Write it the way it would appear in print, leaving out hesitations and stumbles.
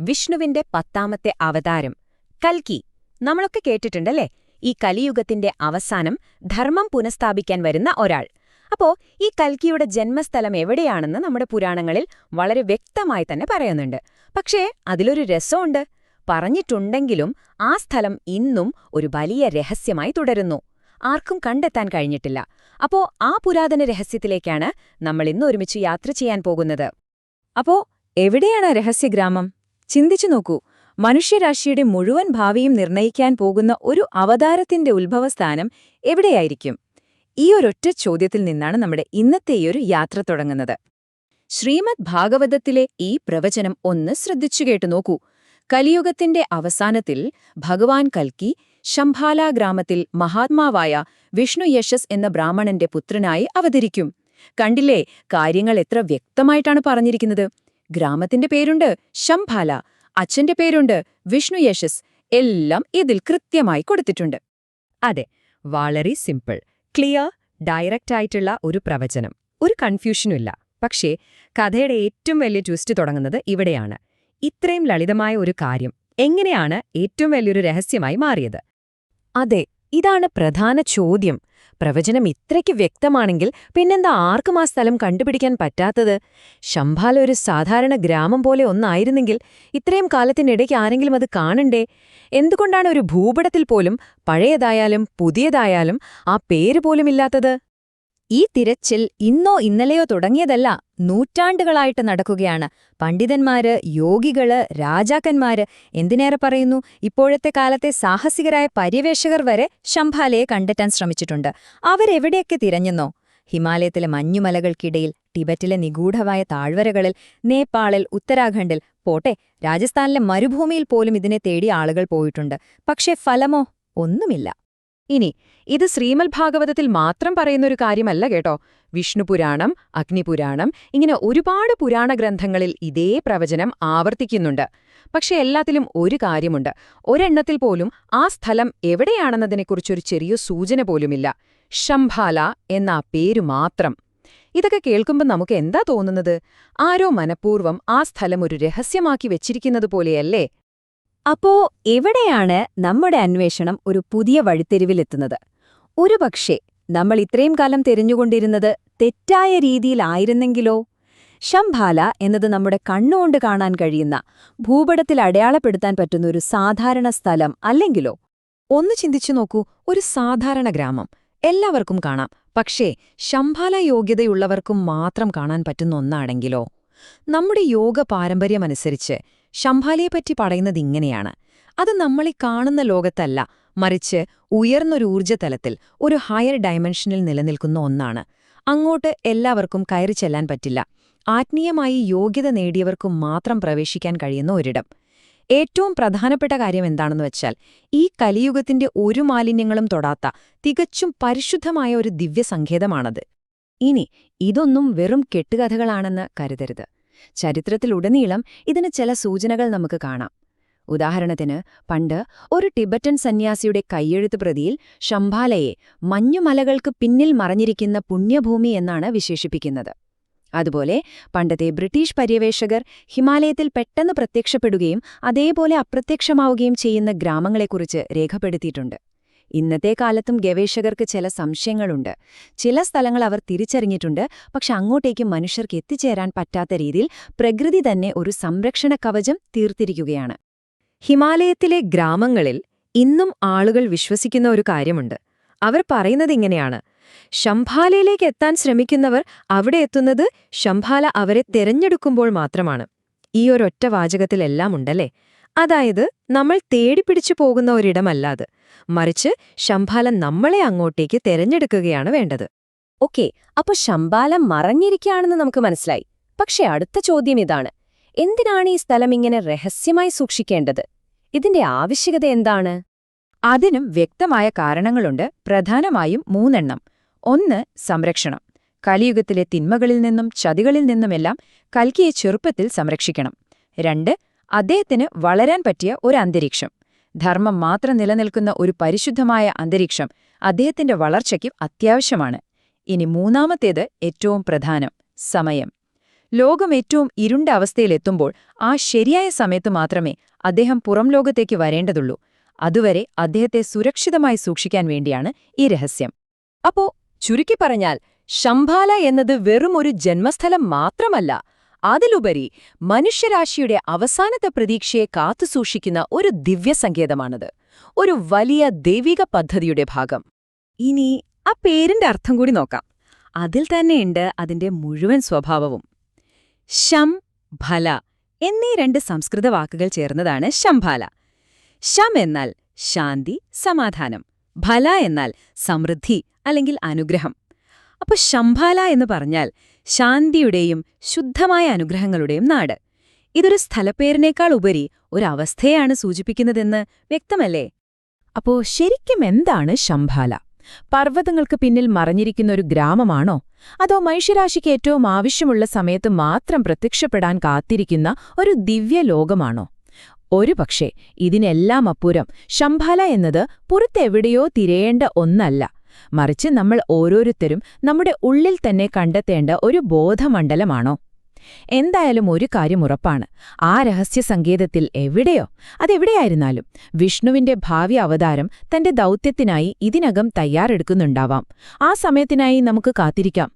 വിഷ്ണുവിന്റെ 10ാമത്തെ അവതാരം കൽക്കി. നമ്മളൊക്കെ കേട്ടിട്ടുണ്ടല്ലേ, ഈ കലിയുഗത്തിന്റെ അവസാനം ധർമ്മം പുനഃസ്ഥാപിക്കാൻ വരുന്ന ഒരാൾ. അപ്പോ ഈ കൽക്കിയുടെ ജന്മസ്ഥലം എവിടെയാണെന്ന് നമ്മുടെ പുരാണങ്ങളിൽ വളരെ വ്യക്തമായി തന്നെ പറയുന്നുണ്ട്. പക്ഷേ അതിലൊരു രസമുണ്ട്. പറഞ്ഞിട്ടുണ്ടെങ്കിലും ആ സ്ഥലം ഇന്നും ഒരു വലിയ രഹസ്യമായി തുടരുന്നു. ആർക്കും കണ്ടെത്താൻ കഴിഞ്ഞിട്ടില്ല. അപ്പോ ആ പുരാതന രഹസ്യത്തിലേക്കാണ് നമ്മൾ ഇന്ന് ഒരുമിച്ച് യാത്ര ചെയ്യാൻ പോകുന്നത്. അപ്പോ എവിടെയാണ് രഹസ്യഗ്രാമം? ചിന്തിച്ചു നോക്കൂ. മനുഷ്യരാശിയുടെ മുഴുവൻ ഭാവിയും നിർണയിക്കാൻ പോകുന്ന ഒരു അവതാരത്തിന്റെ ഉത്ഭവസ്ഥാനം എവിടെയായിരിക്കും? ഈ ഒരൊറ്റ ചോദ്യത്തിൽ നിന്നാണ് നമ്മുടെ ഇന്നത്തെയൊരു യാത്ര തുടങ്ങുന്നത്. ശ്രീമദ് ഭാഗവതത്തിലെ ഈ പ്രവചനം ഒന്ന് ശ്രദ്ധിച്ചു കേട്ടു നോക്കൂ. കലിയുഗത്തിന്റെ അവസാനത്തിൽ ഭഗവാൻ കൽക്കി ശംഭാല ഗ്രാമത്തിൽ മഹാത്മാവായ വിഷ്ണു യശസ് എന്ന ബ്രാഹ്മണന്റെ പുത്രനായി അവതരിക്കും. കണ്ടില്ലേ, കാര്യങ്ങൾ എത്ര വ്യക്തമായിട്ടാണ് പറഞ്ഞിരിക്കുന്നത്. ഗ്രാമത്തിന്റെ പേരുണ്ട് ശംഭാല, അച്ഛന്റെ പേരുണ്ട് വിഷ്ണു യശസ്, എല്ലാം ഇതിൽ കൃത്യമായി കൊടുത്തിട്ടുണ്ട്. അതെ, വളരെ സിമ്പിൾ, ക്ലിയർ, ഡയറക്റ്റ് ആയിട്ടുള്ള ഒരു പ്രവചനം. ഒരു കൺഫ്യൂഷനുമില്ല. പക്ഷേ കഥയുടെ ഏറ്റവും വലിയ ട്വിസ്റ്റ് തുടങ്ങുന്നത് ഇവിടെയാണ്. ഇത്രയും ലളിതമായ ഒരു കാര്യം എങ്ങനെയാണ് ഏറ്റവും വലിയൊരു രഹസ്യമായി മാറിയത്? അതെ, ഇതാണ് പ്രധാന ചോദ്യം. പ്രവചനം ഇത്രയ്ക്ക് വ്യക്തമാണെങ്കിൽ പിന്നെന്താ ആർക്കും ആ സ്ഥലം കണ്ടുപിടിക്കാൻ പറ്റാത്തത്? ശംഭാല ഒരു സാധാരണ ഗ്രാമം പോലെ ഒന്നായിരുന്നെങ്കിൽ ഇത്രയും കാലത്തിനിടയ്ക്ക് ആരെങ്കിലും അത് കാണണ്ടേ? എന്തുകൊണ്ടാണ് ഒരു ഭൂപടത്തിൽ പോലും പഴയതായാലും പുതിയതായാലും ആ പേര് പോലുമില്ലാത്തത്? ഈ തിരച്ചിൽ ഇന്നോ ഇന്നലെയോ തുടങ്ങിയതല്ല, നൂറ്റാണ്ടുകളായിട്ട് നടക്കുകയാണ്. പണ്ഡിതന്മാര്, യോഗികള്, രാജാക്കന്മാര്, എന്തിനേറെ പറയുന്നു, ഇപ്പോഴത്തെ കാലത്തെ സാഹസികരായ പര്യവേഷകർ വരെ ശംഭാലയെ കണ്ടെത്താൻ ശ്രമിച്ചിട്ടുണ്ട്. അവരെവിടെയൊക്കെ തിരഞ്ഞെന്നോ? ഹിമാലയത്തിലെ മഞ്ഞുമലകൾക്കിടയിൽ, ടിബറ്റിലെ നിഗൂഢമായ താഴ്വരകളിൽ, നേപ്പാളിൽ, ഉത്തരാഖണ്ഡിൽ, പോട്ടെ രാജസ്ഥാനിലെ മരുഭൂമിയിൽ പോലും ഇതിനെ തേടി ആളുകൾ പോയിട്ടുണ്ട്. പക്ഷേ ഫലമോ? ഒന്നുമില്ല. ഇനി ഇത് ശ്രീമദ് ഭാഗവതത്തിൽ മാത്രം പറയുന്നൊരു കാര്യമല്ല കേട്ടോ. വിഷ്ണുപുരാണം, അഗ്നിപുരാണം, ഇങ്ങനെ ഒരുപാട് പുരാണ ഗ്രന്ഥങ്ങളിൽ ഇതേ പ്രവചനം ആവർത്തിക്കുന്നുണ്ട്. പക്ഷെ എല്ലാത്തിലും ഒരു കാര്യമുണ്ട്. ഒരെണ്ണത്തിൽ പോലും ആ സ്ഥലം എവിടെയാണെന്നതിനെക്കുറിച്ചൊരു ചെറിയ സൂചന പോലുമില്ല. ശംഭാല എന്ന ആ പേരു മാത്രം. ഇതൊക്കെ കേൾക്കുമ്പോൾ നമുക്ക് എന്താ തോന്നുന്നത്? ആരോ മനഃപൂർവ്വം ആ സ്ഥലം ഒരു രഹസ്യമാക്കി വെച്ചിരിക്കുന്നത് പോലെയല്ലേ? അപ്പോ എവിടെയാണ് നമ്മുടെ അന്വേഷണം ഒരു പുതിയ വഴിത്തിരിവിലെത്തുന്നത്? ഒരുപക്ഷേ നമ്മൾ ഇത്രയും കാലം തിരഞ്ഞുകൊണ്ടിരുന്നത് തെറ്റായ രീതിയിലായിരുന്നെങ്കിലോ? ശംഭാല എന്നത് നമ്മുടെ കണ്ണുകൊണ്ട് കാണാൻ കഴിയുന്ന, ഭൂപടത്തിൽ അടയാളപ്പെടുത്താൻ പറ്റുന്ന ഒരു സാധാരണ സ്ഥലം അല്ലെങ്കിലോ? ഒന്ന് ചിന്തിച്ചു നോക്കൂ. ഒരു സാധാരണ ഗ്രാമം എല്ലാവർക്കും കാണാം. പക്ഷേ ശംഭാല യോഗ്യതയുള്ളവർക്കും മാത്രം കാണാൻ പറ്റുന്ന ഒന്നാണെങ്കിലോ? നമ്മുടെ യോഗ പാരമ്പര്യമനുസരിച്ച് ശംഭാലയെപ്പറ്റി പറയുന്നത് ഇങ്ങനെയാണ്. അത് നമ്മളീ കാണുന്ന ലോകത്തല്ല, മറിച്ച് ഉയർന്നൊരു ഊർജ്ജതലത്തിൽ, ഒരു ഹയർ ഡയമെൻഷനിൽ നിലനിൽക്കുന്ന ഒന്നാണ്. അങ്ങോട്ട് എല്ലാവർക്കും കയറി ചെല്ലാൻ പറ്റില്ല. ആത്മീയമായി യോഗ്യത നേടിയവർക്കും മാത്രം പ്രവേശിക്കാൻ കഴിയുന്ന ഒരിടം. ഏറ്റവും പ്രധാനപ്പെട്ട കാര്യം എന്താണെന്ന് വെച്ചാൽ, ഈ കലിയുഗത്തിന്റെ ഒരു മാലിന്യങ്ങളും തൊടാത്ത തികച്ചും പരിശുദ്ധമായ ഒരു ദിവ്യസങ്കേതമാണത്. ഇനി ഇതൊന്നും വെറും കെട്ടുകഥകളാണെന്ന് കരുതരുത്. ചരിത്രത്തിലുടനീളം ഇതിന് ചില സൂചനകൾ നമുക്ക് കാണാം. ഉദാഹരണത്തിന്, പണ്ട് ഒരു ടിബറ്റൻ സന്യാസിയുടെ കയ്യെഴുത്ത് പ്രതിയിൽ ശംഭാലയെ മഞ്ഞുമലകൾക്ക് പിന്നിൽ മറഞ്ഞിരിക്കുന്ന പുണ്യഭൂമി എന്നാണ് വിശേഷിപ്പിക്കുന്നത്. അതുപോലെ പണ്ടത്തെ ബ്രിട്ടീഷ് പര്യവേഷകർ ഹിമാലയത്തിൽ പെട്ടെന്ന് പ്രത്യക്ഷപ്പെടുകയും അതേപോലെ അപ്രത്യക്ഷമാവുകയും ചെയ്യുന്ന ഗ്രാമങ്ങളെക്കുറിച്ച് രേഖപ്പെടുത്തിയിട്ടുണ്ട്. ഇന്നത്തെ കാലത്തും ഗവേഷകർക്ക് ചില സംശയങ്ങളുണ്ട്. ചില സ്ഥലങ്ങൾ അവർ തിരിച്ചറിഞ്ഞിട്ടുണ്ട്, പക്ഷെ അങ്ങോട്ടേക്ക് മനുഷ്യർക്ക് എത്തിച്ചേരാൻ പറ്റാത്ത രീതിയിൽ പ്രകൃതി തന്നെ ഒരു സംരക്ഷണ കവചം തീർത്തിരിക്കുകയാണ്. ഹിമാലയത്തിലെ ഗ്രാമങ്ങളിൽ ഇന്നും ആളുകൾ വിശ്വസിക്കുന്ന ഒരു കാര്യമുണ്ട്. അവർ പറയുന്നതിങ്ങനെയാണ്: ശംഭാലയിലേക്ക് എത്താൻ ശ്രമിക്കുന്നവർ അവിടെ എത്തുന്നത് ശംഭാല അവരെ തെരഞ്ഞെടുക്കുമ്പോൾ മാത്രമാണ്. ഈ ഒരൊറ്റ വാചകത്തിലെല്ലാം ഉണ്ടല്ലേ? അതായത് നമ്മൾ തേടിപ്പിടിച്ചു പോകുന്ന ഒരിടമല്ലാത്, മറിച്ച് ശംഭാല നമ്മളെ അങ്ങോട്ടേക്ക് തെരഞ്ഞെടുക്കുകയാണ് വേണ്ടത്. ഓക്കെ, അപ്പൊ ശംഭാല മറഞ്ഞിരിക്കുകയാണെന്ന് നമുക്ക് മനസ്സിലായി. പക്ഷെ അടുത്ത ചോദ്യം ഇതാണ്: എന്തിനാണ് ഈ സ്ഥലം ഇങ്ങനെ രഹസ്യമായി സൂക്ഷിക്കേണ്ടത്? ഇതിന്റെ ആവശ്യകത എന്താണ്? അതിനും വ്യക്തമായ കാരണങ്ങളുണ്ട്. പ്രധാനമായും 3 ഒന്ന്, സംരക്ഷണം. കലിയുഗത്തിലെ തിന്മകളിൽ നിന്നും ചതികളിൽ നിന്നുമെല്ലാം കൽക്കിയെ ചെറുപ്പത്തിൽ സംരക്ഷിക്കണം. 2, അദ്ദേഹത്തിന് വളരാൻ പറ്റിയ ഒരു അന്തരീക്ഷം. ധർമ്മം മാത്രം നിലനിൽക്കുന്ന ഒരു പരിശുദ്ധമായ അന്തരീക്ഷം അദ്ദേഹത്തിന്റെ വളർച്ചയ്ക്ക് അത്യാവശ്യമാണ്. ഇനി മൂന്നാമത്തേത് ഏറ്റവും പ്രധാനം: സമയം. ലോകം ഏറ്റവും ഇരുണ്ട അവസ്ഥയിലെത്തുമ്പോൾ ആ ശരിയായ സമയത്ത് മാത്രമേ അദ്ദേഹം പുറം ലോകത്തേക്ക് വരേണ്ടതുള്ളൂ. അതുവരെ അദ്ദേഹത്തെ സുരക്ഷിതമായി സൂക്ഷിക്കാൻ വേണ്ടിയാണ് ഈ രഹസ്യം. അപ്പോ ചുരുക്കി പറഞ്ഞാൽ, ശംഭാല എന്നത് വെറുമൊരു ജന്മസ്ഥലം മാത്രമല്ല, അതിലുപരി മനുഷ്യരാശിയുടെ അവസാനത്തെ പ്രതീക്ഷയെ കാത്തുസൂക്ഷിക്കുന്ന ഒരു ദിവ്യസങ്കേതമാണത്. ഒരു വലിയ ദൈവിക പദ്ധതിയുടെ ഭാഗം. ഇനി ആ പേരിന്റെ അർത്ഥം കൂടി നോക്കാം. അതിൽ തന്നെയുണ്ട് അതിന്റെ മുഴുവൻ സ്വഭാവവും. ശം, ഭല എന്നീ രണ്ട് സംസ്കൃത വാക്കുകൾ ചേർന്നതാണ് ശംഭാല. ശം എന്നാൽ ശാന്തി, സമാധാനം. ഭല എന്നാൽ സമൃദ്ധി അല്ലെങ്കിൽ അനുഗ്രഹം. അപ്പൊ ശംഭാല എന്ന് പറഞ്ഞാൽ ശാന്തിയുടെയും ശുദ്ധമായ അനുഗ്രഹങ്ങളുടെയും നാട്. ഇതൊരു സ്ഥലപ്പേരിനേക്കാൾ ഉപരി ഒരവസ്ഥയാണ് സൂചിപ്പിക്കുന്നതെന്ന് വ്യക്തമല്ലേ? അപ്പോ ശരിക്കും എന്താണ് ശംഭാല? പർവ്വതങ്ങൾക്ക് പിന്നിൽ മറഞ്ഞിരിക്കുന്ന ഒരു ഗ്രാമമാണോ? അതോ മനുഷ്യരാശിക്ക് ഏറ്റവും ആവശ്യമുള്ള സമയത്ത് മാത്രം പ്രത്യക്ഷപ്പെടാൻ കാത്തിരിക്കുന്ന ഒരു ദിവ്യലോകമാണോ? ഒരുപക്ഷേ ഇതിനെല്ലാം അപ്പുറം ശംഭാല എന്നത് പുറത്തെവിടെയോ തിരയേണ്ട ഒന്നല്ല, മറിച്ച് നമ്മൾ ഓരോരുത്തരും നമ്മുടെ ഉള്ളിൽ തന്നെ കണ്ടെത്തേണ്ട ഒരു ബോധമണ്ഡലമാണോ? എന്തായാലും ഒരു കാര്യം ഉറപ്പാണ്, ആ രഹസ്യസങ്കേതത്തിൽ എവിടെയോ, അതെവിടെയായിരുന്നാലും വിഷ്ണുവിന്റെ ഭാവി അവതാരം തന്റെ ദൗത്യത്തിനായി ഇതിനകം തയ്യാറെടുക്കുന്നുണ്ടാവാം. ആ സമയത്തിനായി നമുക്ക് കാത്തിരിക്കാം.